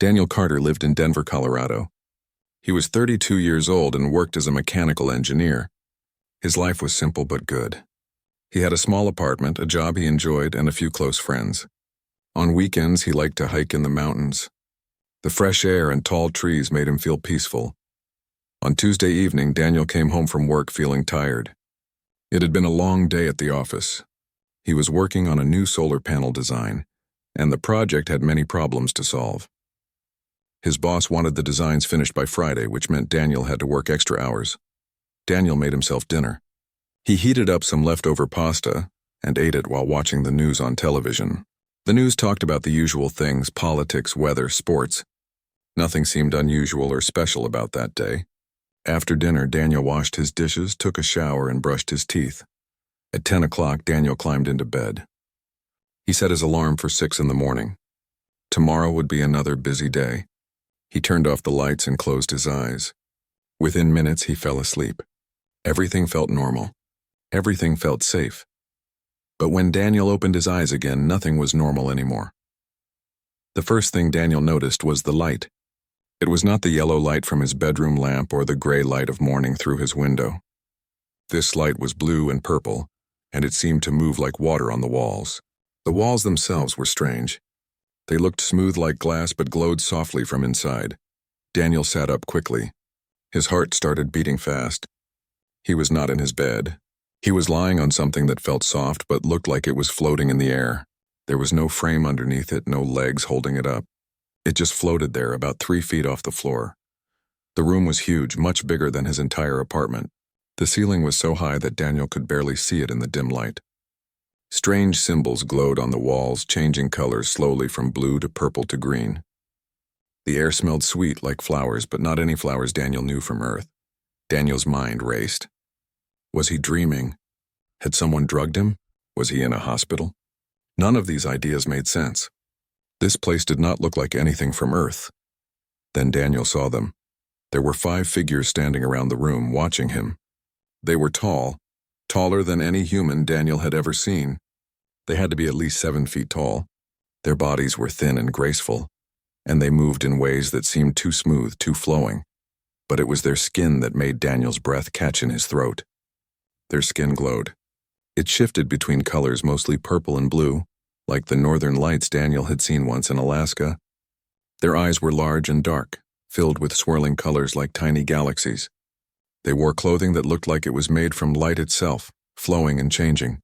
Daniel Carter lived in Denver, Colorado. He was 32 years old and worked as a mechanical engineer. His life was simple but good. He had a small apartment, a job he enjoyed, and a few close friends. On weekends, he liked to hike in the mountains. The fresh air and tall trees made him feel peaceful. On Tuesday evening, Daniel came home from work feeling tired. It had been a long day at the office. He was working on a new solar panel design, and the project had many problems to solve. His boss wanted the designs finished by Friday, which meant Daniel had to work extra hours. Daniel made himself dinner. He heated up some leftover pasta and ate it while watching the news on television. The news talked about the usual things: politics, weather, sports. Nothing seemed unusual or special about that day. After dinner, Daniel washed his dishes, took a shower, and brushed his teeth. At 10 o'clock, Daniel climbed into bed. He set his alarm for 6 in the morning. Tomorrow would be another busy day. He turned off the lights and closed his eyes. Within minutes, he fell asleep. Everything felt normal. Everything felt safe. But when Daniel opened his eyes again, nothing was normal anymore. The first thing Daniel noticed was the light. It was not the yellow light from his bedroom lamp or the gray light of morning through his window. This light was blue and purple, and it seemed to move like water on the walls. The walls themselves were strange. They looked smooth like glass but glowed softly from inside. Daniel sat up quickly. His heart started beating fast. He was not in his bed. He was lying on something that felt soft but looked like it was floating in the air. There was no frame underneath it, no legs holding it up. It just floated there, about 3 feet off the floor. The room was huge, much bigger than his entire apartment. The ceiling was so high that Daniel could barely see it in the dim light. Strange symbols glowed on the walls, changing colors slowly from blue to purple to green. The air smelled sweet like flowers, but not any flowers Daniel knew from Earth. Daniel's mind raced. Was he dreaming? Had someone drugged him? Was he in a hospital? None of these ideas made sense. This place did not look like anything from Earth. Then Daniel saw them. There were 5 figures standing around the room, watching him. They were tall, taller than any human Daniel had ever seen. They had to be at least 7 feet tall. Their bodies were thin and graceful, and they moved in ways that seemed too smooth, too flowing. But it was their skin that made Daniel's breath catch in his throat. Their skin glowed. It shifted between colors, mostly purple and blue, like the northern lights Daniel had seen once in Alaska. Their eyes were large and dark, filled with swirling colors like tiny galaxies. They wore clothing that looked like it was made from light itself, flowing and changing.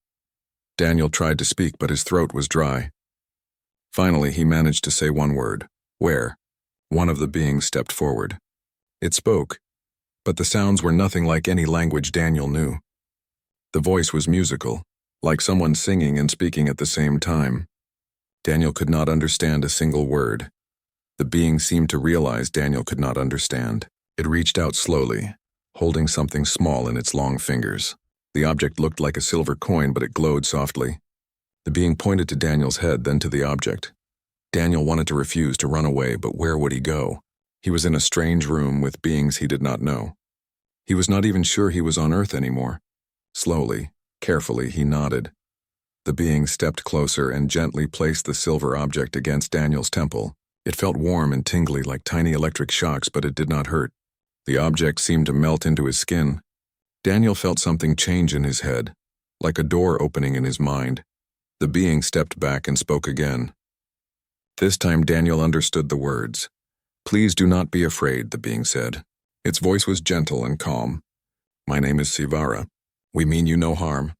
Daniel tried to speak, but his throat was dry. Finally, he managed to say one word: "Where?" One of the beings stepped forward. It spoke, but the sounds were nothing like any language Daniel knew. The voice was musical, like someone singing and speaking at the same time. Daniel could not understand a single word. The being seemed to realize Daniel could not understand. It reached out slowly, holding something small in its long fingers. The object looked like a silver coin, but it glowed softly. The being pointed to Daniel's head, then to the object. Daniel wanted to refuse, to run away, but where would he go? He was in a strange room with beings he did not know. He was not even sure he was on Earth anymore. Slowly, carefully, he nodded. The being stepped closer and gently placed the silver object against Daniel's temple. It felt warm and tingly like tiny electric shocks, but it did not hurt. The object seemed to melt into his skin. Daniel felt something change in his head, like a door opening in his mind. The being stepped back and spoke again. This time Daniel understood the words. "Please do not be afraid," the being said. Its voice was gentle and calm. "My name is Sivara. We mean you no harm."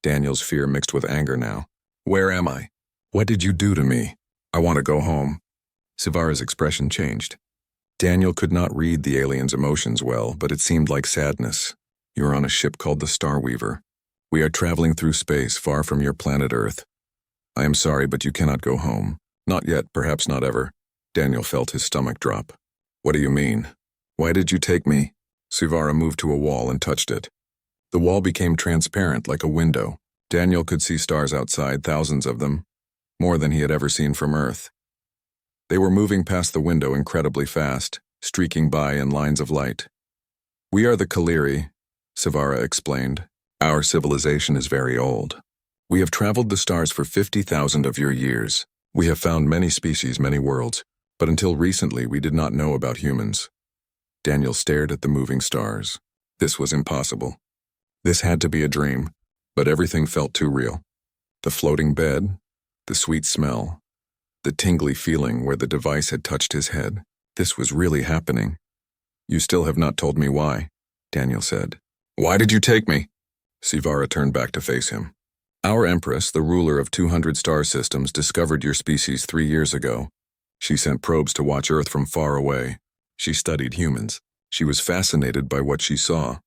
Daniel's fear mixed with anger now. "Where am I? What did you do to me? I want to go home." Sivara's expression changed. Daniel could not read the alien's emotions well, but it seemed like sadness. "You are on a ship called the Starweaver. We are traveling through space, far from your planet Earth. I am sorry, but you cannot go home. Not yet, perhaps not ever." Daniel felt his stomach drop. "What do you mean? Why did you take me?" Sivara moved to a wall and touched it. The wall became transparent like a window. Daniel could see stars outside, thousands of them, more than he had ever seen from Earth. They were moving past the window incredibly fast, streaking by in lines of light. "We are the Kaleri," Sivara explained. "Our civilization is very old. We have traveled the stars for 50,000 of your years. We have found many species, many worlds, But until recently, we did not know about humans. Daniel stared at the moving stars. This was impossible. This had to be a dream, but everything felt too real. The floating bed, the sweet smell, the tingly feeling where the device had touched his head. This was really happening. You still have not told me why, Daniel said. Why did you take me? Sivara turned back to face him. Our Empress, the ruler of 200 star systems, discovered your species 3 years ago. She sent probes to watch Earth from far away. She studied humans. She was fascinated by what she saw.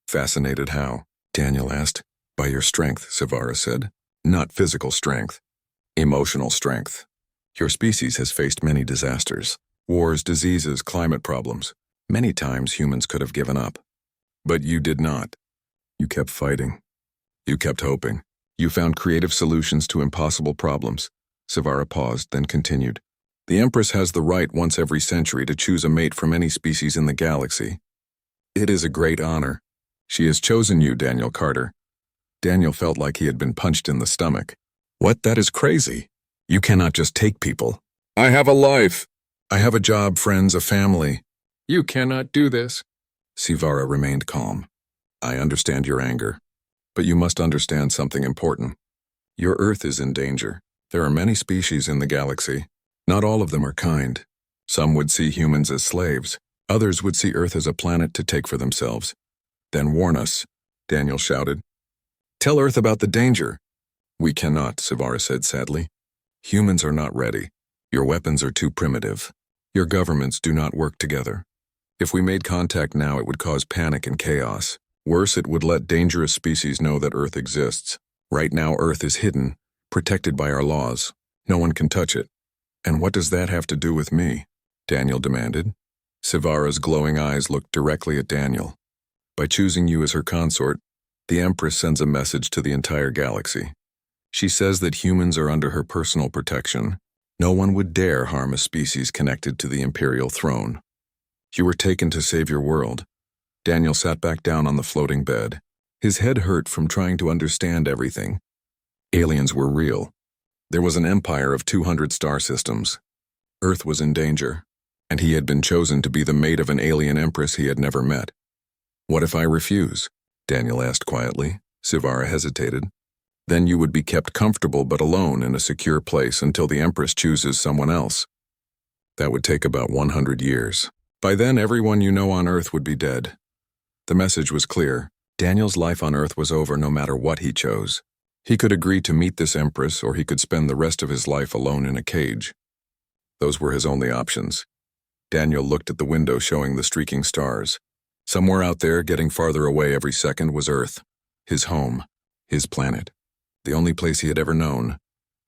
Fascinated how? Daniel asked. By your strength, Sivara said. Not physical strength. Emotional strength. Your species has faced many disasters. Wars, diseases, climate problems. Many times humans could have given up. But you did not. You kept fighting. You kept hoping. You found creative solutions to impossible problems. Sivara paused, then continued. The Empress has the right once every century to choose a mate from any species in the galaxy. It is a great honor. She has chosen you, Daniel Carter. Daniel felt like he had been punched in the stomach. What? That is crazy. You cannot just take people. I have a life. I have a job, friends, a family. You cannot do this. Sivara remained calm. I understand your anger, but you must understand something important. Your Earth is in danger. There are many species in the galaxy. Not all of them are kind. Some would see humans as slaves. Others would see Earth as a planet to take for themselves. Then warn us, Daniel shouted. Tell Earth about the danger. We cannot, Sivara said sadly. Humans are not ready. Your weapons are too primitive. Your governments do not work together. If we made contact now, it would cause panic and chaos. Worse, it would let dangerous species know that Earth exists. Right now, Earth is hidden, protected by our laws. No one can touch it. And what does that have to do with me? Daniel demanded. Sivara's glowing eyes looked directly at Daniel. By choosing you as her consort, the Empress sends a message to the entire galaxy. She says that humans are under her personal protection. No one would dare harm a species connected to the Imperial throne. You were taken to save your world. Daniel sat back down on the floating bed. His head hurt from trying to understand everything. Aliens were real. There was an empire of 200 star systems. Earth was in danger, and he had been chosen to be the mate of an alien empress he had never met. What if I refuse? Daniel asked quietly. Sivara hesitated. Then you would be kept comfortable but alone in a secure place until the Empress chooses someone else. That would take about 100 years. By then, everyone you know on Earth would be dead. The message was clear. Daniel's life on Earth was over no matter what he chose. He could agree to meet this Empress, or he could spend the rest of his life alone in a cage. Those were his only options. Daniel looked at the window showing the streaking stars. Somewhere out there, getting farther away every second, was Earth. His home. His planet. The only place he had ever known.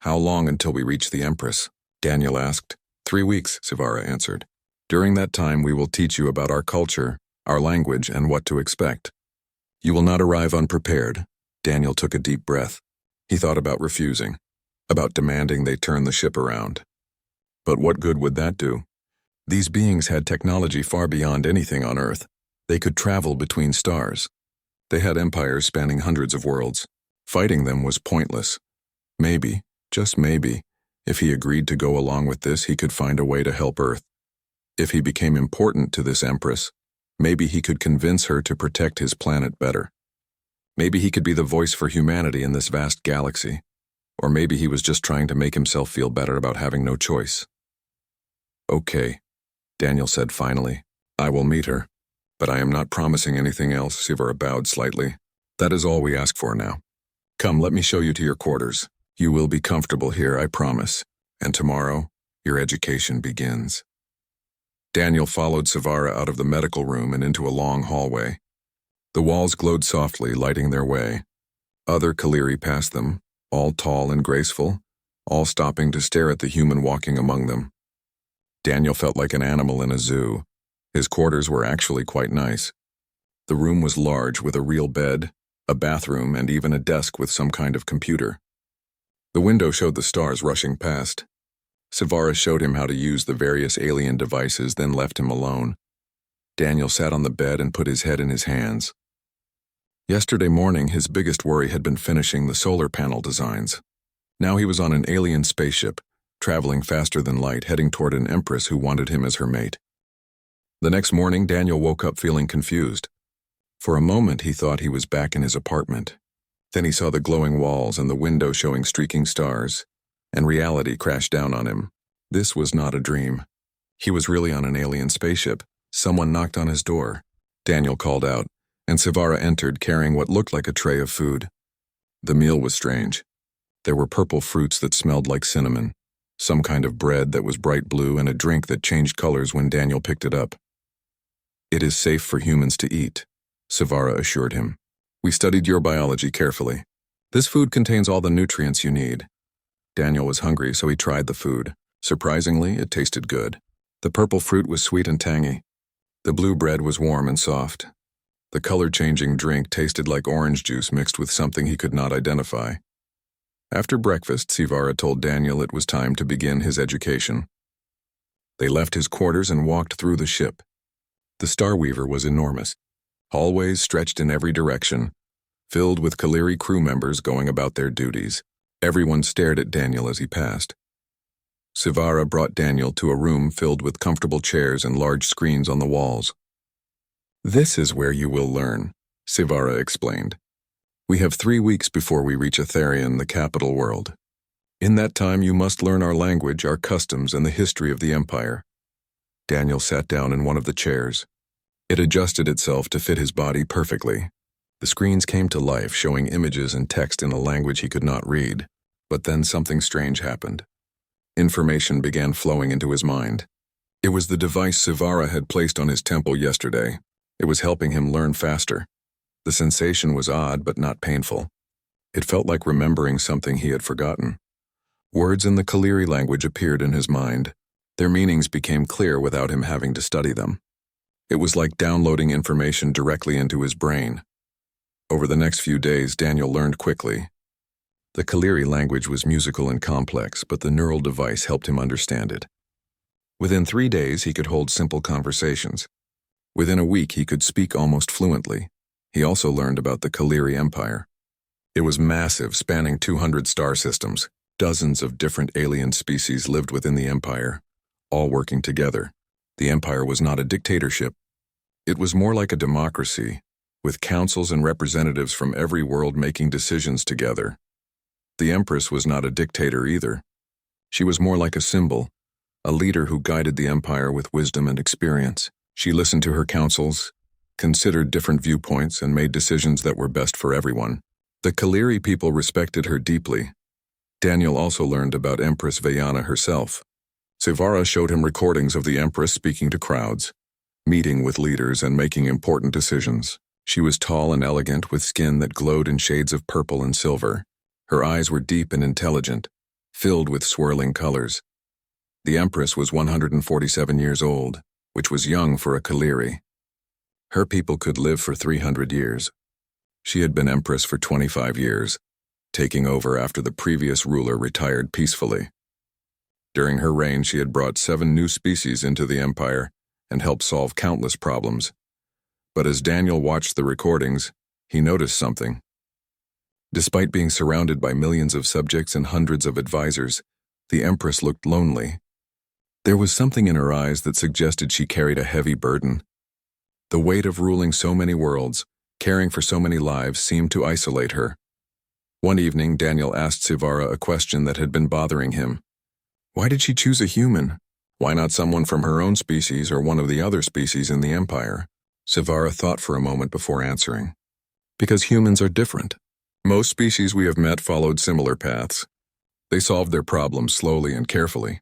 How long until we reach the Empress? Daniel asked. 3 weeks, Sivara answered. During that time, we will teach you about our culture, our language, and what to expect. You will not arrive unprepared. Daniel took a deep breath. He thought about refusing, about demanding they turn the ship around. But what good would that do? These beings had technology far beyond anything on Earth. They could travel between stars. They had empires spanning hundreds of worlds. Fighting them was pointless. Maybe, just maybe, if he agreed to go along with this, he could find a way to help Earth. If he became important to this Empress, maybe he could convince her to protect his planet better. Maybe he could be the voice for humanity in this vast galaxy. Or maybe he was just trying to make himself feel better about having no choice. Okay, Daniel said finally. I will meet her. But I am not promising anything else, Sivara bowed slightly. That is all we ask for now. Come, let me show you to your quarters. You will be comfortable here, I promise. And tomorrow, your education begins. Daniel followed Sivara out of the medical room and into a long hallway. The walls glowed softly, lighting their way. Other Kaliri passed them, all tall and graceful, all stopping to stare at the human walking among them. Daniel felt like an animal in a zoo. His quarters were actually quite nice. The room was large with a real bed, a bathroom, and even a desk with some kind of computer. The window showed the stars rushing past. Sivara showed him how to use the various alien devices, then left him alone. Daniel sat on the bed and put his head in his hands. Yesterday morning, his biggest worry had been finishing the solar panel designs. Now he was on an alien spaceship, traveling faster than light, heading toward an Empress who wanted him as her mate. The next morning, Daniel woke up feeling confused. For a moment, he thought he was back in his apartment. Then he saw the glowing walls and the window showing streaking stars, and reality crashed down on him. This was not a dream. He was really on an alien spaceship. Someone knocked on his door. Daniel called out, and Sivara entered carrying what looked like a tray of food. The meal was strange. There were purple fruits that smelled like cinnamon, some kind of bread that was bright blue, and a drink that changed colors when Daniel picked it up. "It is safe for humans to eat," Sivara assured him. "We studied your biology carefully. This food contains all the nutrients you need." Daniel was hungry, so he tried the food. Surprisingly, it tasted good. The purple fruit was sweet and tangy. The blue bread was warm and soft. The color-changing drink tasted like orange juice mixed with something he could not identify. After breakfast, Sivara told Daniel it was time to begin his education. They left his quarters and walked through the ship. The Starweaver was enormous. Hallways stretched in every direction, filled with Kaliri crew members going about their duties. Everyone stared at Daniel as he passed. Sivara brought Daniel to a room filled with comfortable chairs and large screens on the walls. "This is where you will learn," Sivara explained. "We have 3 weeks before we reach Etherian, the capital world. In that time you must learn our language, our customs, and the history of the Empire." Daniel sat down in one of the chairs. It adjusted itself to fit his body perfectly. The screens came to life, showing images and text in a language he could not read. But then something strange happened. Information began flowing into his mind. It was the device Sivara had placed on his temple yesterday. It was helping him learn faster. The sensation was odd but not painful. It felt like remembering something he had forgotten. Words in the Kaliri language appeared in his mind. Their meanings became clear without him having to study them. It was like downloading information directly into his brain. Over the next few days, Daniel learned quickly. The Kaliri language was musical and complex, but the neural device helped him understand it. Within 3 days, he could hold simple conversations. Within a week, he could speak almost fluently. He also learned about the Kaliri Empire. It was massive, spanning 200 star systems. Dozens of different alien species lived within the Empire, all working together. The Empire was not a dictatorship. It was more like a democracy, with councils and representatives from every world making decisions together. The Empress was not a dictator either. She was more like a symbol, a leader who guided the Empire with wisdom and experience. She listened to her councils, considered different viewpoints, and made decisions that were best for everyone. The Kaliri people respected her deeply. Daniel also learned about Empress Vayana herself. Sivara showed him recordings of the Empress speaking to crowds, meeting with leaders, and making important decisions. She was tall and elegant, with skin that glowed in shades of purple and silver. Her eyes were deep and intelligent, filled with swirling colors. The Empress was 147 years old, which was young for a Kaliri. Her people could live for 300 years. She had been Empress for 25 years, taking over after the previous ruler retired peacefully. During her reign, she had brought 7 new species into the Empire and helped solve countless problems. But as Daniel watched the recordings, he noticed something. Despite being surrounded by millions of subjects and hundreds of advisors, the Empress looked lonely. There was something in her eyes that suggested she carried a heavy burden. The weight of ruling so many worlds, caring for so many lives, seemed to isolate her. One evening, Daniel asked Sivara a question that had been bothering him. Why did she choose a human? Why not someone from her own species or one of the other species in the Empire? Sivara thought for a moment before answering. Because humans are different. Most species we have met followed similar paths. They solved their problems slowly and carefully.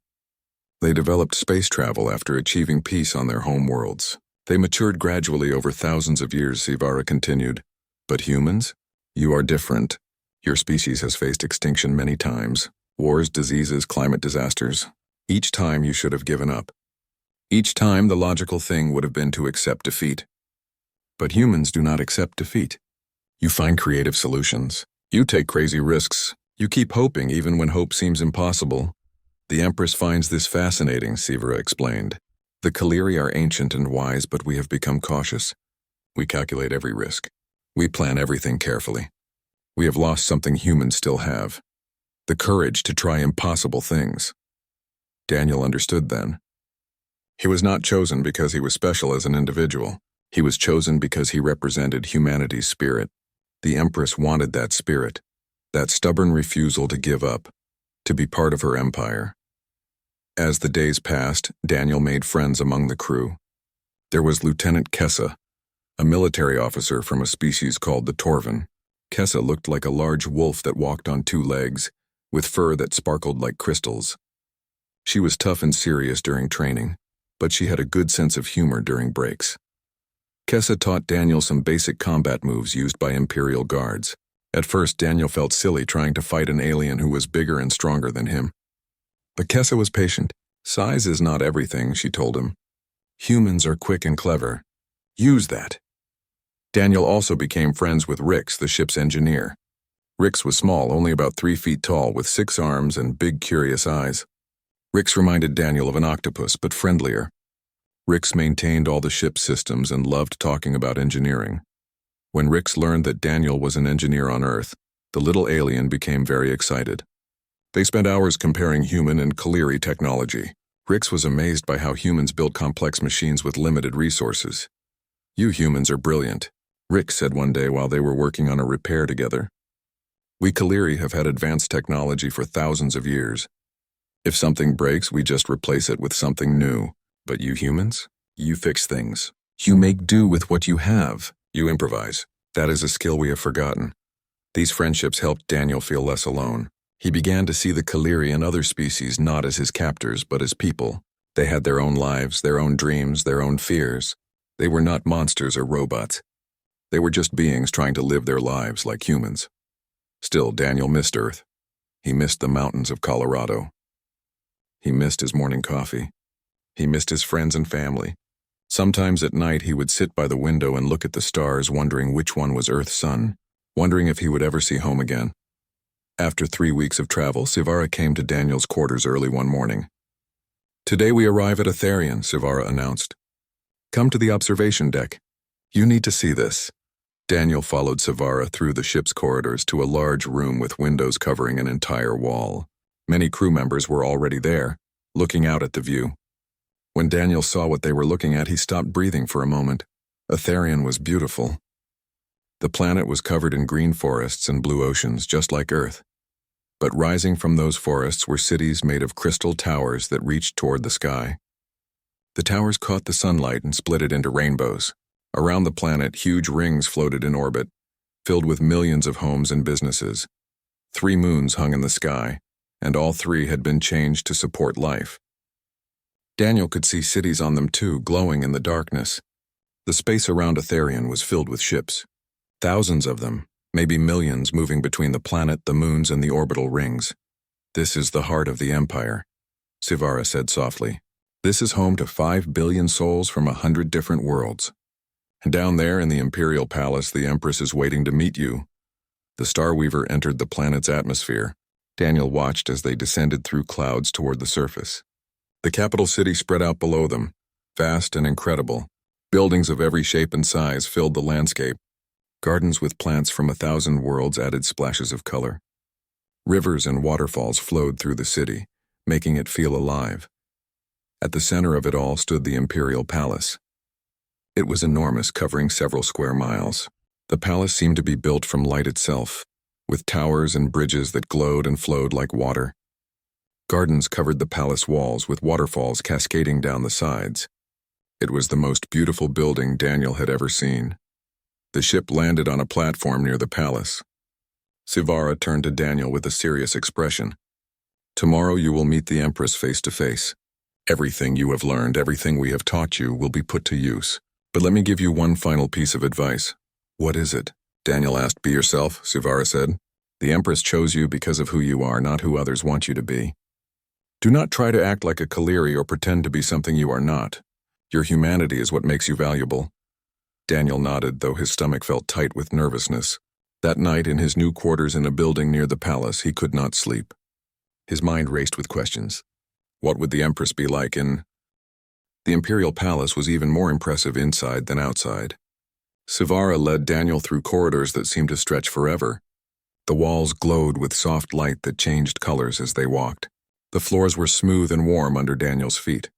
They developed space travel after achieving peace on their home worlds. They matured gradually over thousands of years, Sivara continued. But humans? You are different. Your species has faced extinction many times. Wars, diseases, climate disasters. Each time you should have given up. Each time the logical thing would have been to accept defeat. But humans do not accept defeat. You find creative solutions. You take crazy risks. You keep hoping even when hope seems impossible. The Empress finds this fascinating, Sivara explained. The Kaliri are ancient and wise, but we have become cautious. We calculate every risk. We plan everything carefully. We have lost something humans still have. The courage to try impossible things. Daniel understood then. He was not chosen because he was special as an individual. He was chosen because he represented humanity's spirit. The Empress wanted that spirit, that stubborn refusal to give up, to be part of her empire. As the days passed, Daniel made friends among the crew. There was Lieutenant Kessa, a military officer from a species called the Torvan. Kessa looked like a large wolf that walked on two legs, with fur that sparkled like crystals. She was tough and serious during training, but she had a good sense of humor during breaks. Kessa taught Daniel some basic combat moves used by Imperial guards. At first, Daniel felt silly trying to fight an alien who was bigger and stronger than him. But Kessa was patient. Size is not everything, she told him. Humans are quick and clever. Use that. Daniel also became friends with Rix, the ship's engineer. Rix was small, only about 3 feet tall, with 6 arms and big, curious eyes. Rix reminded Daniel of an octopus, but friendlier. Rix maintained all the ship's systems and loved talking about engineering. When Rix learned that Daniel was an engineer on Earth, the little alien became very excited. They spent hours comparing human and Kaliri technology. Rix was amazed by how humans built complex machines with limited resources. "You humans are brilliant," Rix said one day while they were working on a repair together. "We Kaliri have had advanced technology for thousands of years. If something breaks, we just replace it with something new. But you humans, you fix things. You make do with what you have. You improvise. That is a skill we have forgotten." These friendships helped Daniel feel less alone. He began to see the Kaliri and other species not as his captors, but as people. They had their own lives, their own dreams, their own fears. They were not monsters or robots. They were just beings trying to live their lives like humans. Still, Daniel missed Earth. He missed the mountains of Colorado. He missed his morning coffee. He missed his friends and family. Sometimes at night he would sit by the window and look at the stars, wondering which one was Earth's sun, wondering if he would ever see home again. After 3 weeks of travel, Sivara came to Daniel's quarters early one morning. "Today we arrive at Aetherion," Sivara announced. "Come to the observation deck. You need to see this." Daniel followed Sivara through the ship's corridors to a large room with windows covering an entire wall. Many crew members were already there, looking out at the view. When Daniel saw what they were looking at, he stopped breathing for a moment. Aetherion was beautiful. The planet was covered in green forests and blue oceans, just like Earth. But rising from those forests were cities made of crystal towers that reached toward the sky. The towers caught the sunlight and split it into rainbows. Around the planet, huge rings floated in orbit, filled with millions of homes and businesses. 3 moons hung in the sky, and all 3 had been changed to support life. Daniel could see cities on them too, glowing in the darkness. The space around Aetherion was filled with ships. Thousands of them, maybe millions, moving between the planet, the moons, and the orbital rings. "This is the heart of the Empire," Sivara said softly. "This is home to 5 billion souls from 100 different worlds. And down there in the Imperial Palace, the Empress is waiting to meet you." The Starweaver entered the planet's atmosphere. Daniel watched as they descended through clouds toward the surface. The capital city spread out below them, vast and incredible. Buildings of every shape and size filled the landscape. Gardens with plants from 1,000 worlds added splashes of color. Rivers and waterfalls flowed through the city, making it feel alive. At the center of it all stood the Imperial Palace. It was enormous, covering several square miles. The palace seemed to be built from light itself, with towers and bridges that glowed and flowed like water. Gardens covered the palace walls, with waterfalls cascading down the sides. It was the most beautiful building Daniel had ever seen. The ship landed on a platform near the palace. Sivara turned to Daniel with a serious expression. "Tomorrow you will meet the Empress face to face. Everything you have learned, everything we have taught you, will be put to use. But let me give you one final piece of advice." "What is it?" Daniel asked. "Be yourself," Sivara said. "The Empress chose you because of who you are, not who others want you to be. Do not try to act like a Kaliri or pretend to be something you are not. Your humanity is what makes you valuable." Daniel nodded, though his stomach felt tight with nervousness. That night, in his new quarters in a building near the palace, he could not sleep. His mind raced with questions. What would the Empress be like in... The Imperial Palace was even more impressive inside than outside. Sivara led Daniel through corridors that seemed to stretch forever. The walls glowed with soft light that changed colors as they walked. The floors were smooth and warm under Daniel's feet.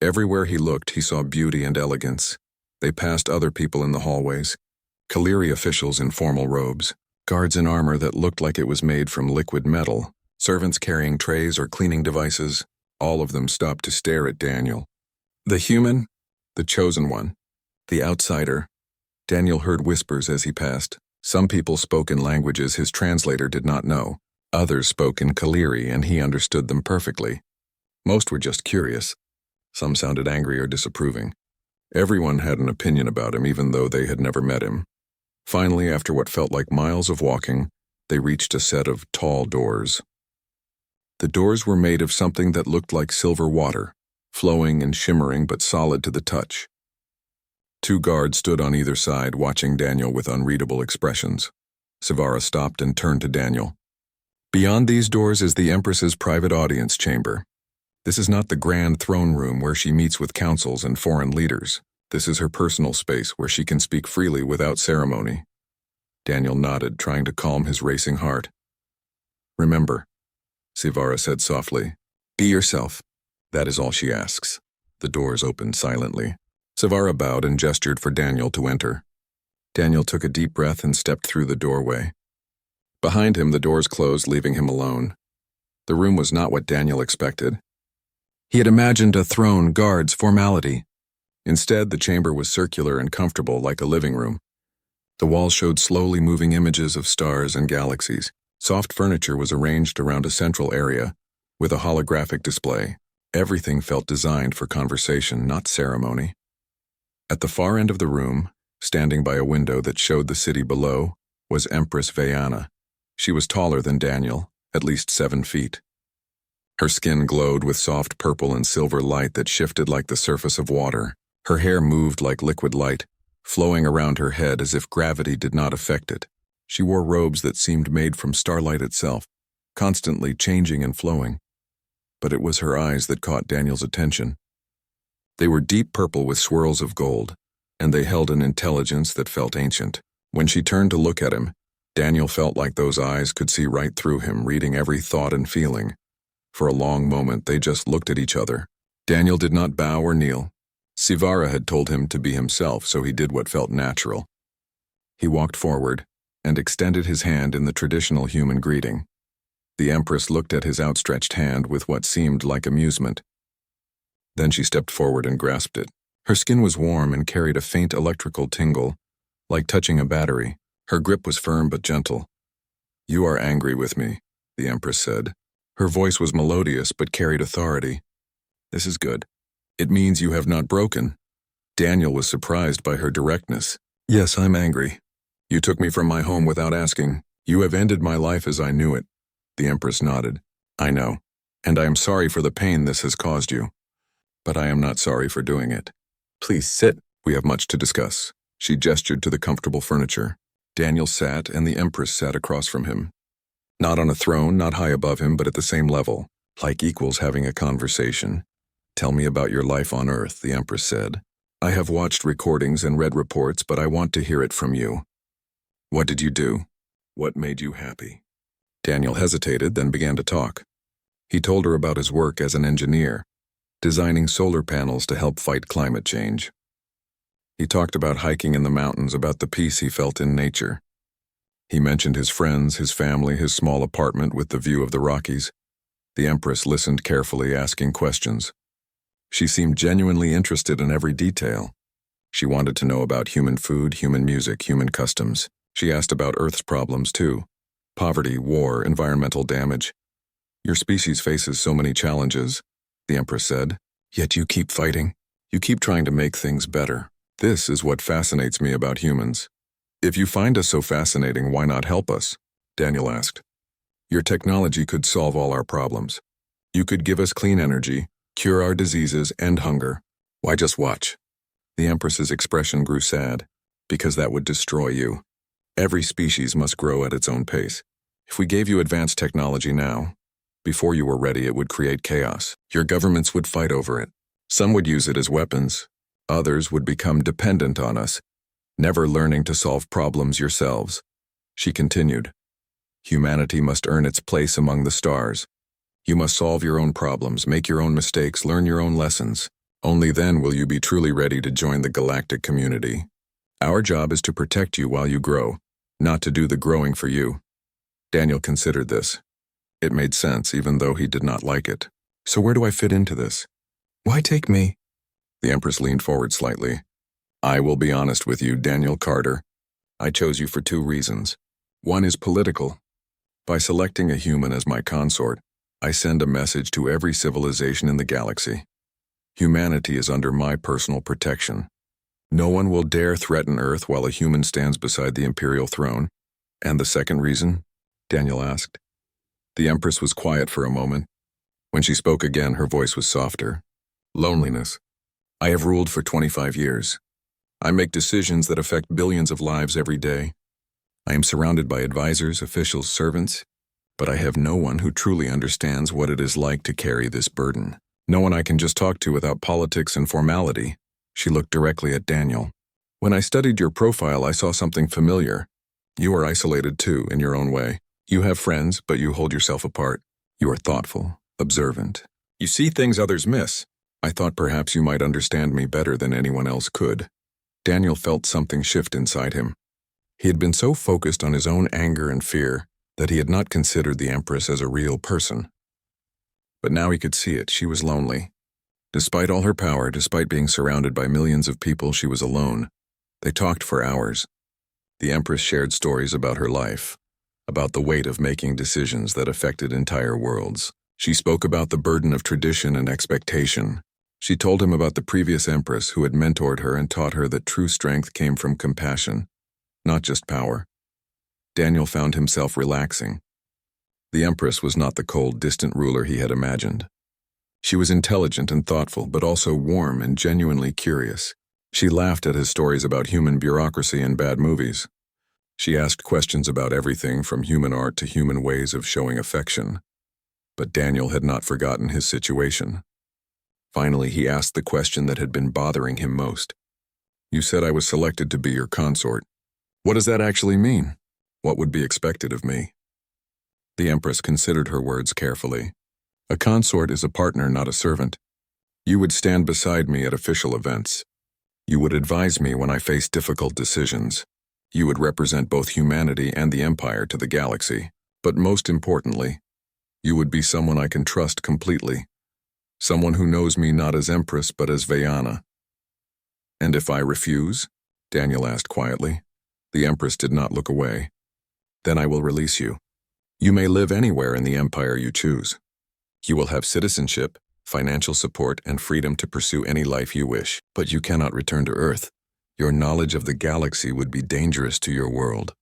Everywhere he looked, he saw beauty and elegance. They passed other people in the hallways, Kaliri officials in formal robes, guards in armor that looked like it was made from liquid metal, servants carrying trays or cleaning devices. All of them stopped to stare at Daniel. The human, the chosen one, the outsider. Daniel heard whispers as he passed. Some people spoke in languages his translator did not know. Others spoke in Kaliri and he understood them perfectly. Most were just curious. Some sounded angry or disapproving. Everyone had an opinion about him even though they had never met him. Finally, after what felt like miles of walking, they reached a set of tall doors. The doors were made of something that looked like silver water, flowing and shimmering but solid to the touch. 2 guards stood on either side watching Daniel with unreadable expressions. Sivara stopped and turned to Daniel. Beyond these doors is the Empress's private audience chamber. This is not the grand throne room where she meets with councils and foreign leaders. This is her personal space where she can speak freely without ceremony. Daniel nodded, trying to calm his racing heart. Remember, Sivara said softly, be yourself. That is all she asks. The doors opened silently. Sivara bowed and gestured for Daniel to enter. Daniel took a deep breath and stepped through the doorway. Behind him, the doors closed, leaving him alone. The room was not what Daniel expected. He had imagined a throne, guards, formality. Instead, the chamber was circular and comfortable like a living room. The walls showed slowly moving images of stars and galaxies. Soft furniture was arranged around a central area, with a holographic display. Everything felt designed for conversation, not ceremony. At the far end of the room, standing by a window that showed the city below, was Empress Vayana. She was taller than Daniel, at least 7 feet. Her skin glowed with soft purple and silver light that shifted like the surface of water. Her hair moved like liquid light, flowing around her head as if gravity did not affect it. She wore robes that seemed made from starlight itself, constantly changing and flowing. But it was her eyes that caught Daniel's attention. They were deep purple with swirls of gold, and they held an intelligence that felt ancient. When she turned to look at him, Daniel felt like those eyes could see right through him, reading every thought and feeling. For a long moment, they just looked at each other. Daniel did not bow or kneel. Sivara had told him to be himself, so he did what felt natural. He walked forward and extended his hand in the traditional human greeting. The Empress looked at his outstretched hand with what seemed like amusement. Then she stepped forward and grasped it. Her skin was warm and carried a faint electrical tingle, like touching a battery. Her grip was firm but gentle. "You are angry with me," the Empress said. Her voice was melodious but carried authority. "This is good. It means you have not broken." Daniel was surprised by her directness. "Yes, I'm angry. You took me from my home without asking. You have ended my life as I knew it." The Empress nodded. "I know, and I am sorry for the pain this has caused you. But I am not sorry for doing it. Please sit. We have much to discuss." She gestured to the comfortable furniture. Daniel sat, and the Empress sat across from him. Not on a throne, not high above him, but at the same level, like equals having a conversation. "Tell me about your life on Earth," the Empress said. "I have watched recordings and read reports, but I want to hear it from you. What did you do? What made you happy?" Daniel hesitated, then began to talk. He told her about his work as an engineer, designing solar panels to help fight climate change. He talked about hiking in the mountains, about the peace he felt in nature. He mentioned his friends, his family, his small apartment with the view of the Rockies. The Empress listened carefully, asking questions. She seemed genuinely interested in every detail. She wanted to know about human food, human music, human customs. She asked about Earth's problems, too. Poverty, war, environmental damage. "Your species faces so many challenges," the Empress said. "Yet you keep fighting. You keep trying to make things better. This is what fascinates me about humans." "If you find us so fascinating, why not help us?" Daniel asked. "Your technology could solve all our problems. You could give us clean energy, cure our diseases, end hunger. Why just watch?" The Empress's expression grew sad, "Because that would destroy you. Every species must grow at its own pace. If we gave you advanced technology now, before you were ready, it would create chaos. Your governments would fight over it. Some would use it as weapons. Others would become dependent on us, never learning to solve problems yourselves." She continued, "Humanity must earn its place among the stars. You must solve your own problems, make your own mistakes, learn your own lessons. Only then will you be truly ready to join the galactic community. Our job is to protect you while you grow, not to do the growing for you. Daniel considered this. It made sense, even though he did not like it. So where do I fit into this? Why take me? The Empress leaned forward slightly. I will be honest with you, Daniel Carter. I chose you for 2 reasons. One is political. By selecting a human as my consort, I send a message to every civilization in the galaxy. Humanity is under my personal protection. No one will dare threaten Earth while a human stands beside the Imperial throne. And the second reason? Daniel asked. The Empress was quiet for a moment. When she spoke again, her voice was softer. Loneliness. I have ruled for 25 years. I make decisions that affect billions of lives every day. I am surrounded by advisors, officials, servants, but I have no one who truly understands what it is like to carry this burden. No one I can just talk to without politics and formality. She looked directly at Daniel. When I studied your profile, I saw something familiar. You are isolated too, in your own way. You have friends, but you hold yourself apart. You are thoughtful, observant. You see things others miss. I thought perhaps you might understand me better than anyone else could. Daniel felt something shift inside him. He had been so focused on his own anger and fear that he had not considered the Empress as a real person. But now he could see it. She was lonely. Despite all her power, despite being surrounded by millions of people, she was alone. They talked for hours. The Empress shared stories about her life, about the weight of making decisions that affected entire worlds. She spoke about the burden of tradition and expectation. She told him about the previous Empress who had mentored her and taught her that true strength came from compassion, not just power. Daniel found himself relaxing. The Empress was not the cold, distant ruler he had imagined. She was intelligent and thoughtful, but also warm and genuinely curious. She laughed at his stories about human bureaucracy and bad movies. She asked questions about everything from human art to human ways of showing affection. But Daniel had not forgotten his situation. Finally, he asked the question that had been bothering him most. You said I was selected to be your consort. What does that actually mean? What would be expected of me? The Empress considered her words carefully. A consort is a partner, not a servant. You would stand beside me at official events. You would advise me when I face difficult decisions. You would represent both humanity and the Empire to the galaxy. But most importantly, you would be someone I can trust completely. Someone who knows me not as Empress but as Vayana. And if I refuse? Daniel asked quietly. The Empress did not look away. Then I will release you. You may live anywhere in the Empire you choose. You will have citizenship, financial support, and freedom to pursue any life you wish, but you cannot return to Earth. Your knowledge of the galaxy would be dangerous to your world.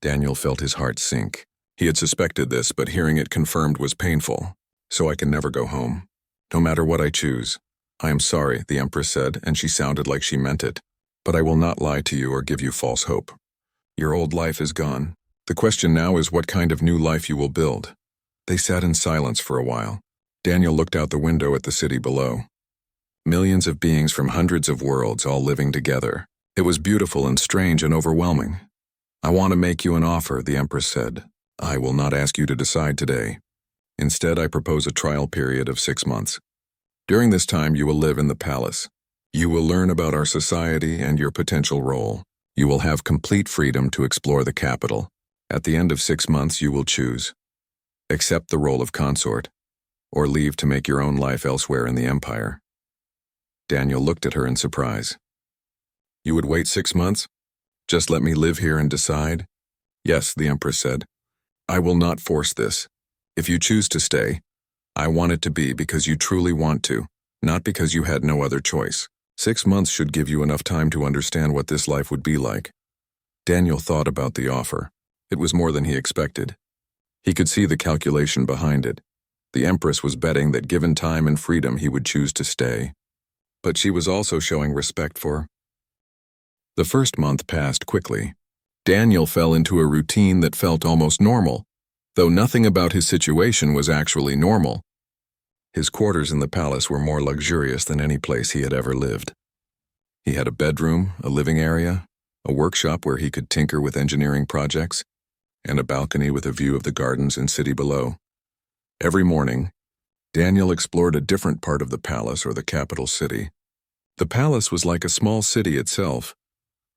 Daniel felt his heart sink. He had suspected this, but hearing it confirmed was painful. So I can never go home. No matter what I choose. I am sorry, the Empress said, and she sounded like she meant it. But I will not lie to you or give you false hope. Your old life is gone. The question now is what kind of new life you will build. They sat in silence for a while. Daniel looked out the window at the city below. Millions of beings from hundreds of worlds all living together. It was beautiful and strange and overwhelming. I want to make you an offer, the Empress said. I will not ask you to decide today. Instead, I propose a trial period of 6 months. During this time, you will live in the palace. You will learn about our society and your potential role. You will have complete freedom to explore the capital. At the end of 6 months, you will choose. Accept the role of consort, or leave to make your own life elsewhere in the Empire. Daniel looked at her in surprise. You would wait 6 months? Just let me live here and decide? Yes, the Empress said. I will not force this. If you choose to stay, I want it to be because you truly want to, not because you had no other choice. 6 months should give you enough time to understand what this life would be like. Daniel thought about the offer. It was more than he expected. He could see the calculation behind it. The Empress was betting that given time and freedom he would choose to stay. But she was also showing respect for. The first month passed quickly. Daniel fell into a routine that felt almost normal, though nothing about his situation was actually normal. His quarters in the palace were more luxurious than any place he had ever lived. He had a bedroom, a living area, a workshop where he could tinker with engineering projects, and a balcony with a view of the gardens and city below. Every morning, Daniel explored a different part of the palace or the capital city. The palace was like a small city itself,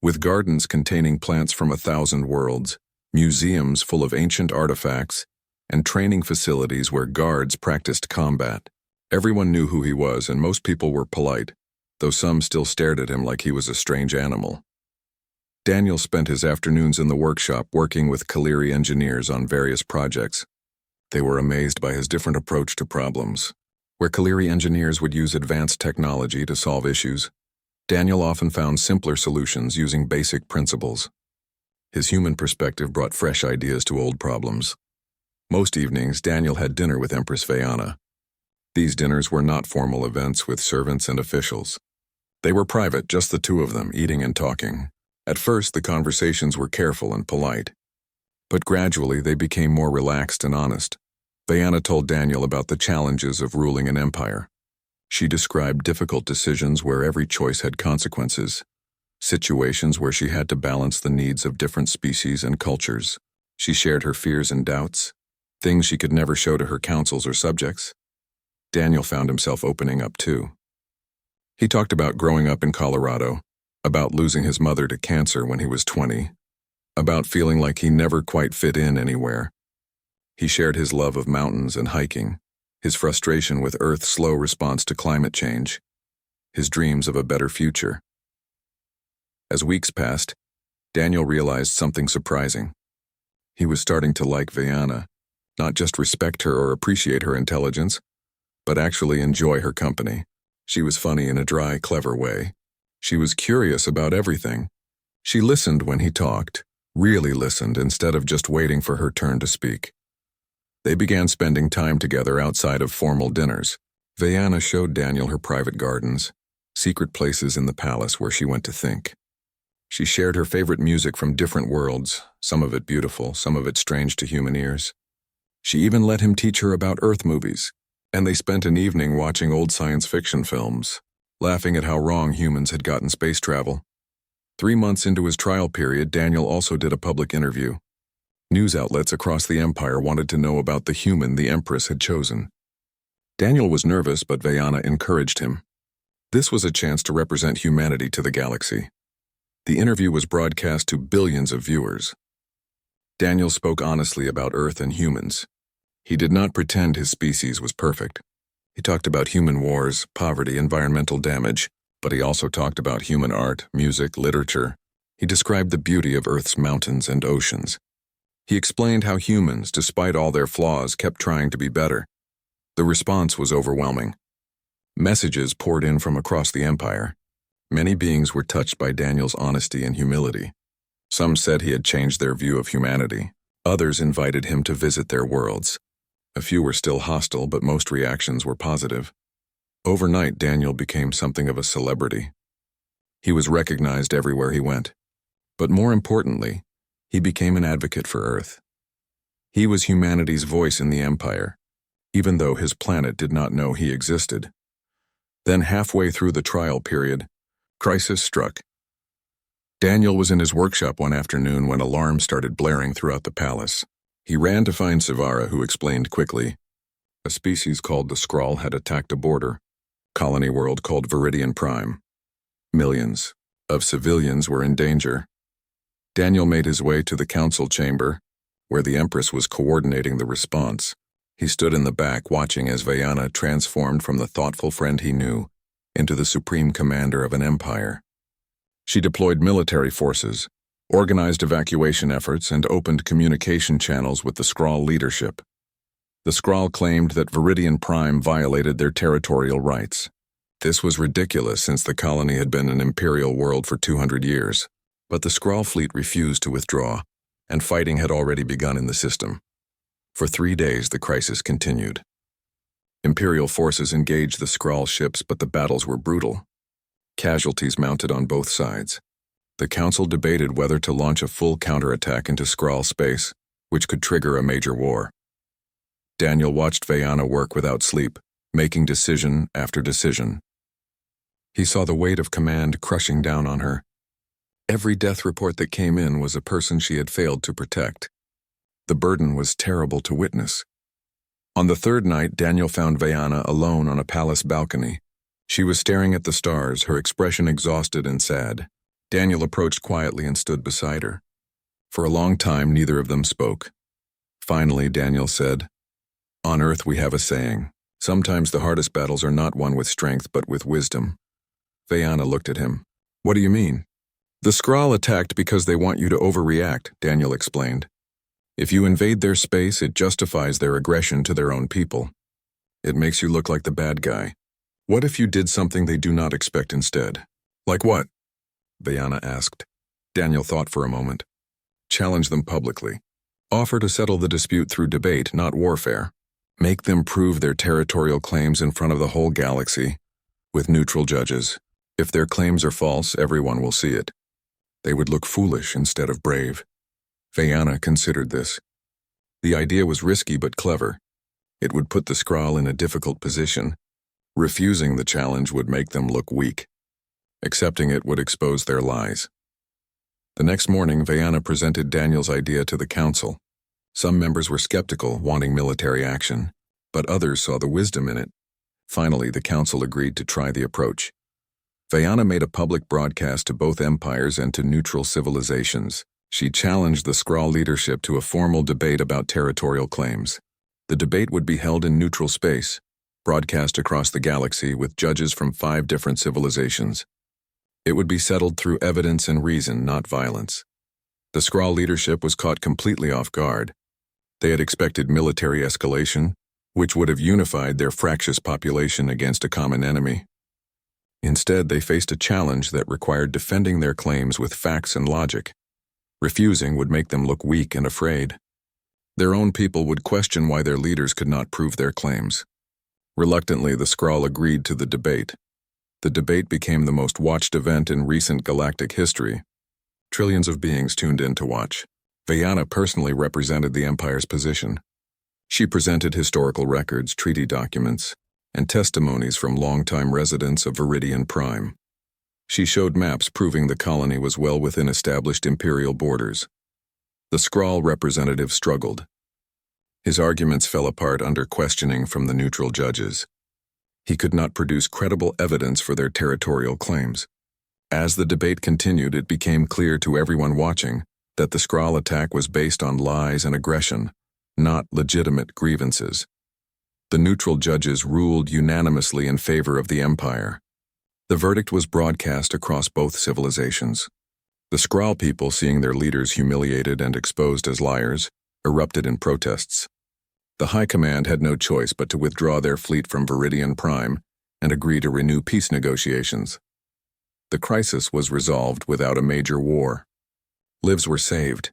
with gardens containing plants from 1,000 worlds, museums full of ancient artifacts, and training facilities where guards practiced combat. Everyone knew who he was, and most people were polite, though some still stared at him like he was a strange animal. Daniel spent his afternoons in the workshop working with Kaliri engineers on various projects. They were amazed by his different approach to problems. Where Kaliri engineers would use advanced technology to solve issues, Daniel often found simpler solutions using basic principles. His human perspective brought fresh ideas to old problems. Most evenings, Daniel had dinner with Empress Vayana. These dinners were not formal events with servants and officials. They were private, just the two of them, eating and talking. At first, the conversations were careful and polite, but gradually they became more relaxed and honest. Vayana told Daniel about the challenges of ruling an empire. She described difficult decisions where every choice had consequences, situations where she had to balance the needs of different species and cultures. She shared her fears and doubts, things she could never show to her councils or subjects. Daniel found himself opening up too. He talked about growing up in Colorado, about losing his mother to cancer when he was 20, about feeling like he never quite fit in anywhere. He shared his love of mountains and hiking, his frustration with Earth's slow response to climate change, his dreams of a better future. As weeks passed, Daniel realized something surprising. He was starting to like Vayana, not just respect her or appreciate her intelligence, but actually enjoy her company. She was funny in a dry, clever way. She was curious about everything. She listened when he talked, really listened instead of just waiting for her turn to speak. They began spending time together outside of formal dinners. Vayana showed Daniel her private gardens, secret places in the palace where she went to think. She shared her favorite music from different worlds, some of it beautiful, some of it strange to human ears. She even let him teach her about Earth movies, and they spent an evening watching old science fiction films, laughing at how wrong humans had gotten space travel. 3 months into his trial period, Daniel also did a public interview. News outlets across the empire wanted to know about the human the Empress had chosen. Daniel was nervous, but Vayana encouraged him. This was a chance to represent humanity to the galaxy. The interview was broadcast to billions of viewers. Daniel spoke honestly about Earth and humans. He did not pretend his species was perfect. He talked about human wars, poverty, environmental damage, but he also talked about human art, music, literature. He described the beauty of Earth's mountains and oceans. He explained how humans, despite all their flaws, kept trying to be better. The response was overwhelming. Messages poured in from across the empire. Many beings were touched by Daniel's honesty and humility. Some said he had changed their view of humanity. Others invited him to visit their worlds. A few were still hostile, but most reactions were positive. Overnight, Daniel became something of a celebrity. He was recognized everywhere he went. But more importantly, he became an advocate for Earth. He was humanity's voice in the Empire, even though his planet did not know he existed. Then, halfway through the trial period, crisis struck. Daniel was in his workshop one afternoon when alarms started blaring throughout the palace. He ran to find Savara, who explained quickly. A species called the Skrull had attacked a border colony world called Viridian Prime. Millions of civilians were in danger. Daniel made his way to the council chamber, where the Empress was coordinating the response. He stood in the back watching as Vayana transformed from the thoughtful friend he knew into the supreme commander of an empire. She deployed military forces, organized evacuation efforts, and opened communication channels with the Skrull leadership. The Skrull claimed that Viridian Prime violated their territorial rights. This was ridiculous since the colony had been an imperial world for 200 years. But the Skrull fleet refused to withdraw, and fighting had already begun in the system. For 3 days, the crisis continued. Imperial forces engaged the Skrull ships, but the battles were brutal. Casualties mounted on both sides. The council debated whether to launch a full counterattack into Skrull space, which could trigger a major war. Daniel watched Vayana work without sleep, making decision after decision. He saw the weight of command crushing down on her. Every death report that came in was a person she had failed to protect. The burden was terrible to witness. On the third night, Daniel found Vayana alone on a palace balcony. She was staring at the stars, her expression exhausted and sad. Daniel approached quietly and stood beside her. For a long time, neither of them spoke. Finally, Daniel said, "On Earth we have a saying. Sometimes the hardest battles are not won with strength but with wisdom." Vayana looked at him. "What do you mean?" "The Skrull attacked because they want you to overreact," Daniel explained. "If you invade their space, it justifies their aggression to their own people. It makes you look like the bad guy. What if you did something they do not expect instead?" "Like what?" Vayana asked. Daniel thought for a moment. "Challenge them publicly. Offer to settle the dispute through debate, not warfare. Make them prove their territorial claims in front of the whole galaxy, with neutral judges. If their claims are false, everyone will see it. They would look foolish instead of brave." Vayana considered this. The idea was risky but clever. It would put the Skrull in a difficult position. Refusing the challenge would make them look weak. Accepting it would expose their lies. The next morning, Vayana presented Daniel's idea to the council. Some members were skeptical, wanting military action, but others saw the wisdom in it. Finally, the council agreed to try the approach. Vayana made a public broadcast to both empires and to neutral civilizations. She challenged the Skrull leadership to a formal debate about territorial claims. The debate would be held in neutral space, broadcast across the galaxy with judges from 5 different civilizations. It would be settled through evidence and reason, not violence. The Skrull leadership was caught completely off guard. They had expected military escalation, which would have unified their fractious population against a common enemy. Instead, they faced a challenge that required defending their claims with facts and logic. Refusing would make them look weak and afraid. Their own people would question why their leaders could not prove their claims. Reluctantly, the Skrull agreed to the debate. The debate became the most watched event in recent galactic history. Trillions of beings tuned in to watch. Vayana personally represented the Empire's position. She presented historical records, treaty documents, and testimonies from longtime residents of Viridian Prime. She showed maps proving the colony was well within established imperial borders. The Skrull representative struggled. His arguments fell apart under questioning from the neutral judges. He could not produce credible evidence for their territorial claims. As the debate continued, it became clear to everyone watching that the Skrull attack was based on lies and aggression, not legitimate grievances. The neutral judges ruled unanimously in favor of the Empire. The verdict was broadcast across both civilizations. The Skrull people, seeing their leaders humiliated and exposed as liars, erupted in protests. The High Command had no choice but to withdraw their fleet from Viridian Prime and agree to renew peace negotiations. The crisis was resolved without a major war. Lives were saved.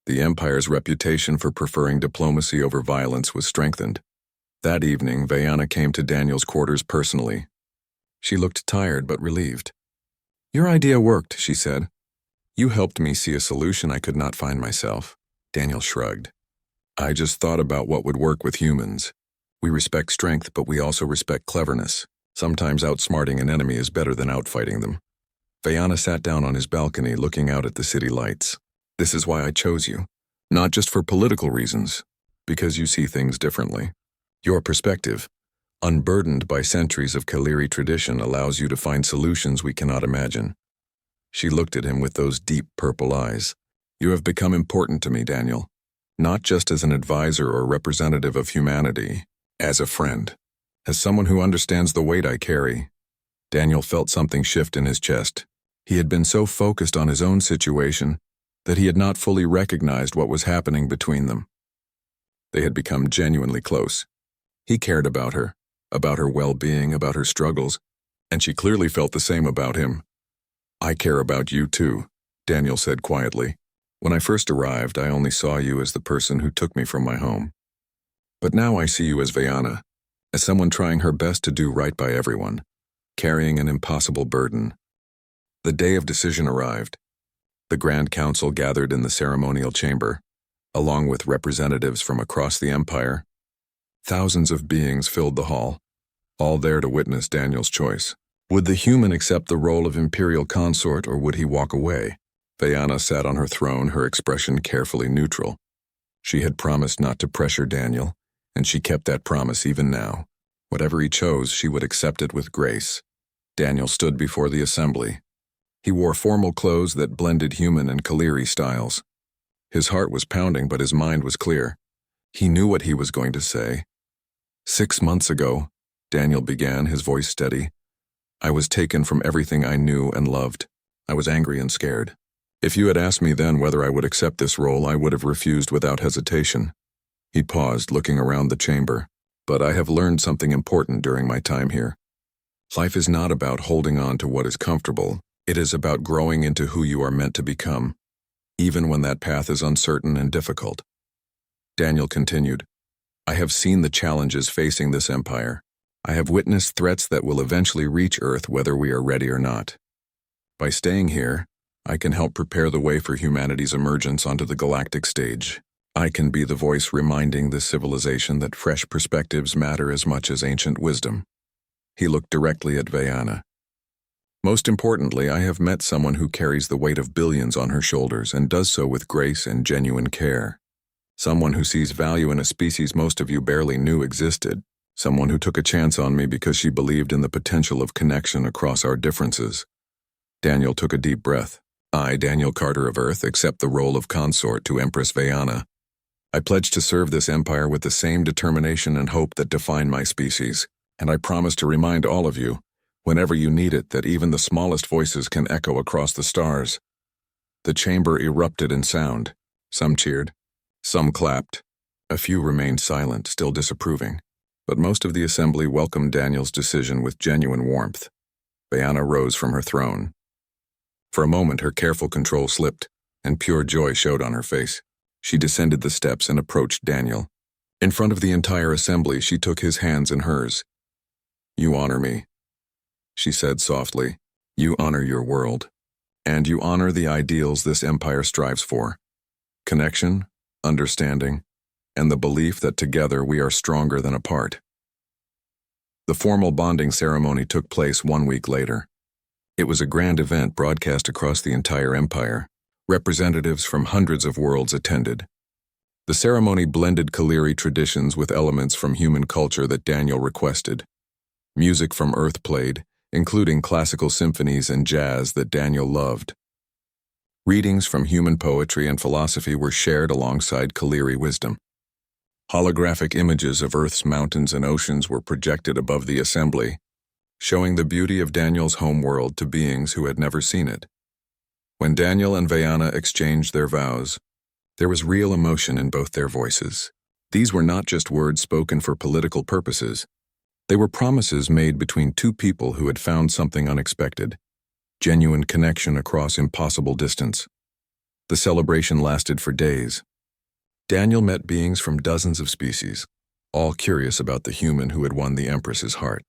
The Empire's reputation for preferring diplomacy over violence was strengthened. That evening, Vayana came to Daniel's quarters personally. She looked tired but relieved. "Your idea worked," she said. "You helped me see a solution I could not find myself." Daniel shrugged. "I just thought about what would work with humans. We respect strength, but we also respect cleverness. Sometimes outsmarting an enemy is better than outfighting them." Vayana sat down on his balcony looking out at the city lights. "This is why I chose you. Not just for political reasons, because you see things differently. Your perspective, unburdened by centuries of Kaliri tradition, allows you to find solutions we cannot imagine." She looked at him with those deep purple eyes. "You have become important to me, Daniel. Not just as an advisor or representative of humanity, as a friend, as someone who understands the weight I carry." Daniel felt something shift in his chest. He had been so focused on his own situation that he had not fully recognized what was happening between them. They had become genuinely close. He cared about her well-being, about her struggles, and she clearly felt the same about him. "I care about you too," Daniel said quietly. "When I first arrived, I only saw you as the person who took me from my home. But now I see you as Vayana, as someone trying her best to do right by everyone, carrying an impossible burden." The day of decision arrived. The Grand Council gathered in the ceremonial chamber, along with representatives from across the Empire. Thousands of beings filled the hall, all there to witness Daniel's choice. Would the human accept the role of imperial consort, or would he walk away? Vayana sat on her throne, her expression carefully neutral. She had promised not to pressure Daniel, and she kept that promise even now. Whatever he chose, she would accept it with grace. Daniel stood before the assembly. He wore formal clothes that blended human and Kaliri styles. His heart was pounding, but his mind was clear. He knew what he was going to say. 6 months ago, Daniel began, his voice steady, I was taken from everything I knew and loved. I was angry and scared. If you had asked me then whether I would accept this role, I would have refused without hesitation. He paused, looking around the chamber. But I have learned something important during my time here. Life is not about holding on to what is comfortable. It is about growing into who you are meant to become, even when that path is uncertain and difficult. Daniel continued, I have seen the challenges facing this empire. I have witnessed threats that will eventually reach Earth whether we are ready or not. By staying here, I can help prepare the way for humanity's emergence onto the galactic stage. I can be the voice reminding this civilization that fresh perspectives matter as much as ancient wisdom. He looked directly at Vayana. Most importantly, I have met someone who carries the weight of billions on her shoulders and does so with grace and genuine care. Someone who sees value in a species most of you barely knew existed. Someone who took a chance on me because she believed in the potential of connection across our differences. Daniel took a deep breath. I, Daniel Carter of Earth, accept the role of consort to Empress Vayana. I pledge to serve this empire with the same determination and hope that define my species, and I promise to remind all of you, whenever you need it, that even the smallest voices can echo across the stars. The chamber erupted in sound. Some cheered. Some clapped. A few remained silent, still disapproving. But most of the assembly welcomed Daniel's decision with genuine warmth. Vayana rose from her throne. For a moment, her careful control slipped, and pure joy showed on her face. She descended the steps and approached Daniel. In front of the entire assembly, she took his hands in hers. You honor me, she said softly. You honor your world, and you honor the ideals this empire strives for. Connection, understanding, and the belief that together we are stronger than apart. The formal bonding ceremony took place 1 week later. It was a grand event broadcast across the entire empire. Representatives from hundreds of worlds attended. The ceremony blended Kaliri traditions with elements from human culture that Daniel requested. Music from Earth played, including classical symphonies and jazz that Daniel loved. Readings from human poetry and philosophy were shared alongside Kaliri wisdom. Holographic images of Earth's mountains and oceans were projected above the assembly, showing the beauty of Daniel's homeworld to beings who had never seen it. When Daniel and Vayana exchanged their vows, there was real emotion in both their voices. These were not just words spoken for political purposes. They were promises made between two people who had found something unexpected, genuine connection across impossible distance. The celebration lasted for days. Daniel met beings from dozens of species, all curious about the human who had won the Empress's heart.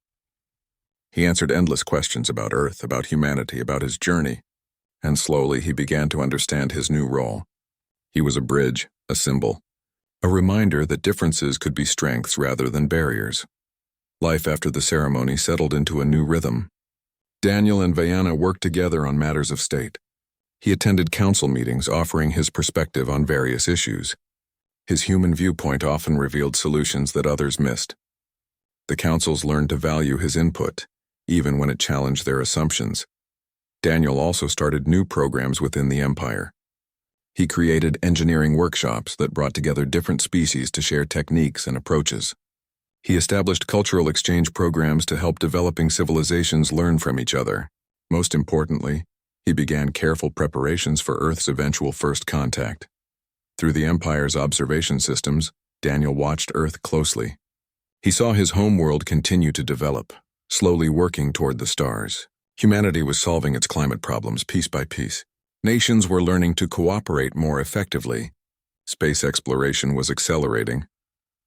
He answered endless questions about Earth, about humanity, about his journey, and slowly he began to understand his new role. He was a bridge, a symbol, a reminder that differences could be strengths rather than barriers. Life after the ceremony settled into a new rhythm. Daniel and Vayana worked together on matters of state. He attended council meetings offering his perspective on various issues. His human viewpoint often revealed solutions that others missed. The councils learned to value his input, even when it challenged their assumptions. Daniel also started new programs within the empire. He created engineering workshops that brought together different species to share techniques and approaches. He established cultural exchange programs to help developing civilizations learn from each other. Most importantly, he began careful preparations for Earth's eventual first contact. Through the Empire's observation systems, Daniel watched Earth closely. He saw his homeworld continue to develop, slowly working toward the stars. Humanity was solving its climate problems piece by piece. Nations were learning to cooperate more effectively. Space exploration was accelerating.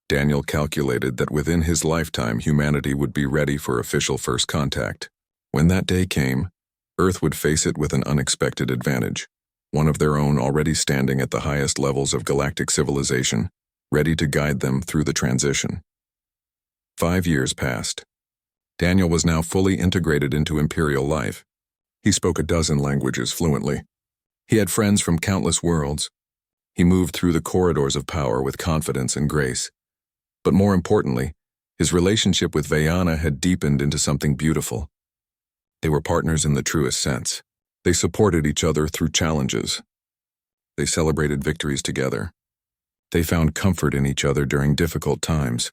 Daniel calculated that within his lifetime, humanity would be ready for official first contact. When that day came, Earth would face it with an unexpected advantage, one of their own already standing at the highest levels of galactic civilization, ready to guide them through the transition. 5 years passed. Daniel was now fully integrated into Imperial life. He spoke a dozen languages fluently. He had friends from countless worlds. He moved through the corridors of power with confidence and grace. But more importantly, his relationship with Vayana had deepened into something beautiful. They were partners in the truest sense. They supported each other through challenges. They celebrated victories together. They found comfort in each other during difficult times.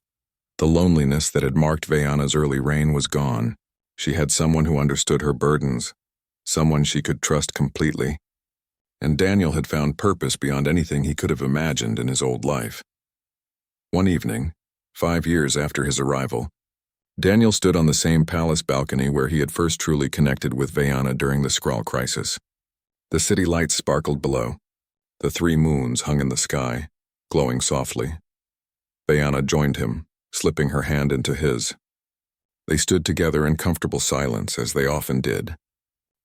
The loneliness that had marked Vayana's early reign was gone. She had someone who understood her burdens, someone she could trust completely. And Daniel had found purpose beyond anything he could have imagined in his old life. One evening, 5 years after his arrival, Daniel stood on the same palace balcony where he had first truly connected with Vayana during the Skrull crisis. The city lights sparkled below. The 3 moons hung in the sky, glowing softly. Vayana joined him, slipping her hand into his. They stood together in comfortable silence, as they often did.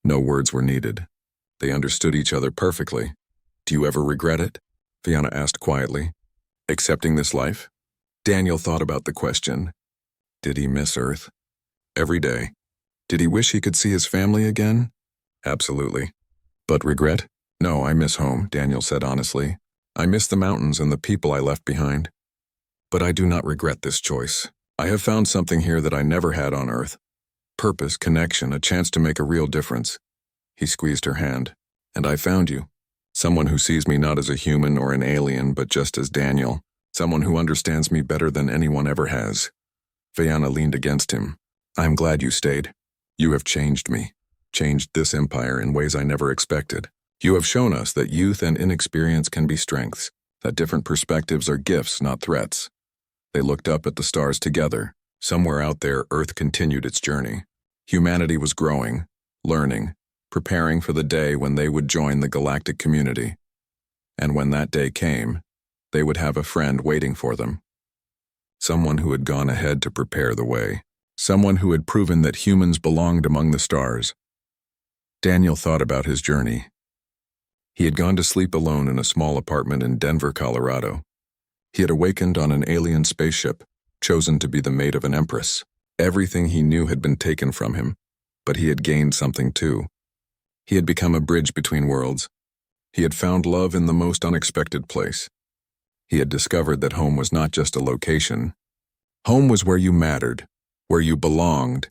No words were needed. They understood each other perfectly. "Do you ever regret it?" Vayana asked quietly. "Accepting this life?" Daniel thought about the question. Did he miss Earth? Every day. Did he wish he could see his family again? Absolutely. But regret? "No, I miss home," Daniel said honestly. "I miss the mountains and the people I left behind. But I do not regret this choice. I have found something here that I never had on Earth. Purpose, connection, a chance to make a real difference." He squeezed her hand. "And I found you. Someone who sees me not as a human or an alien, but just as Daniel. Someone who understands me better than anyone ever has." Vayana leaned against him. "I'm glad you stayed. You have changed me, changed this empire in ways I never expected. You have shown us that youth and inexperience can be strengths, that different perspectives are gifts, not threats." They looked up at the stars together. Somewhere out there, Earth continued its journey. Humanity was growing, learning, preparing for the day when they would join the galactic community. And when that day came, they would have a friend waiting for them. Someone who had gone ahead to prepare the way. Someone who had proven that humans belonged among the stars. Daniel thought about his journey. He had gone to sleep alone in a small apartment in Denver, Colorado. He had awakened on an alien spaceship, chosen to be the mate of an Empress. Everything he knew had been taken from him, but he had gained something too. He had become a bridge between worlds. He had found love in the most unexpected place. He had discovered that home was not just a location. Home was where you mattered, where you belonged,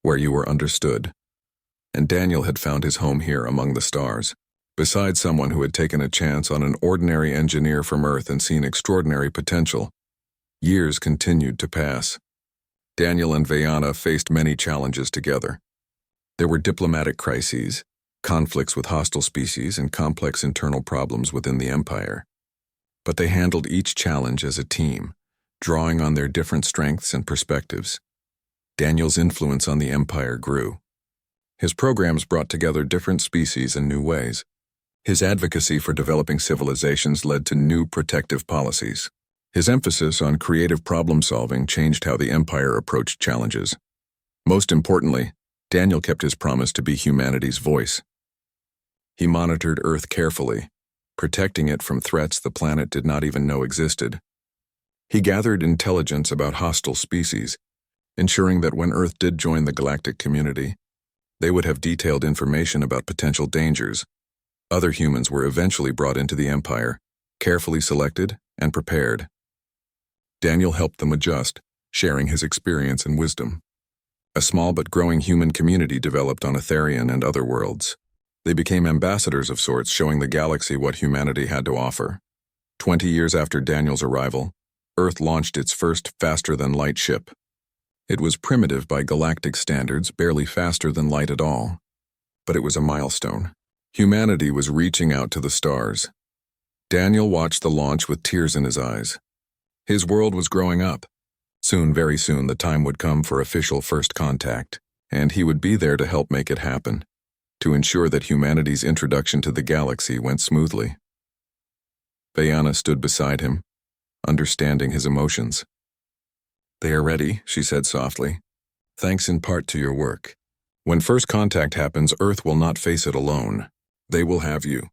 where you were understood. And Daniel had found his home here among the stars, beside someone who had taken a chance on an ordinary engineer from Earth and seen extraordinary potential. Years continued to pass. Daniel and Vayana faced many challenges together. There were diplomatic crises, conflicts with hostile species, and complex internal problems within the Empire. But they handled each challenge as a team, drawing on their different strengths and perspectives. Daniel's influence on the Empire grew. His programs brought together different species in new ways. His advocacy for developing civilizations led to new protective policies. His emphasis on creative problem-solving changed how the Empire approached challenges. Most importantly, Daniel kept his promise to be humanity's voice. He monitored Earth carefully, protecting it from threats the planet did not even know existed. He gathered intelligence about hostile species, ensuring that when Earth did join the galactic community, they would have detailed information about potential dangers. Other humans were eventually brought into the Empire, carefully selected and prepared. Daniel helped them adjust, sharing his experience and wisdom. A small but growing human community developed on Etherian and other worlds. They became ambassadors of sorts, showing the galaxy what humanity had to offer. 20 years after Daniel's arrival, Earth launched its first faster-than-light ship. It was primitive by galactic standards, barely faster than light at all. But it was a milestone. Humanity was reaching out to the stars. Daniel watched the launch with tears in his eyes. His world was growing up. Soon, very soon, the time would come for official first contact, and he would be there to help make it happen, to ensure that humanity's introduction to the galaxy went smoothly. Vayana stood beside him, understanding his emotions. "They are ready," she said softly. "Thanks in part to your work. When first contact happens, Earth will not face it alone. They will have you.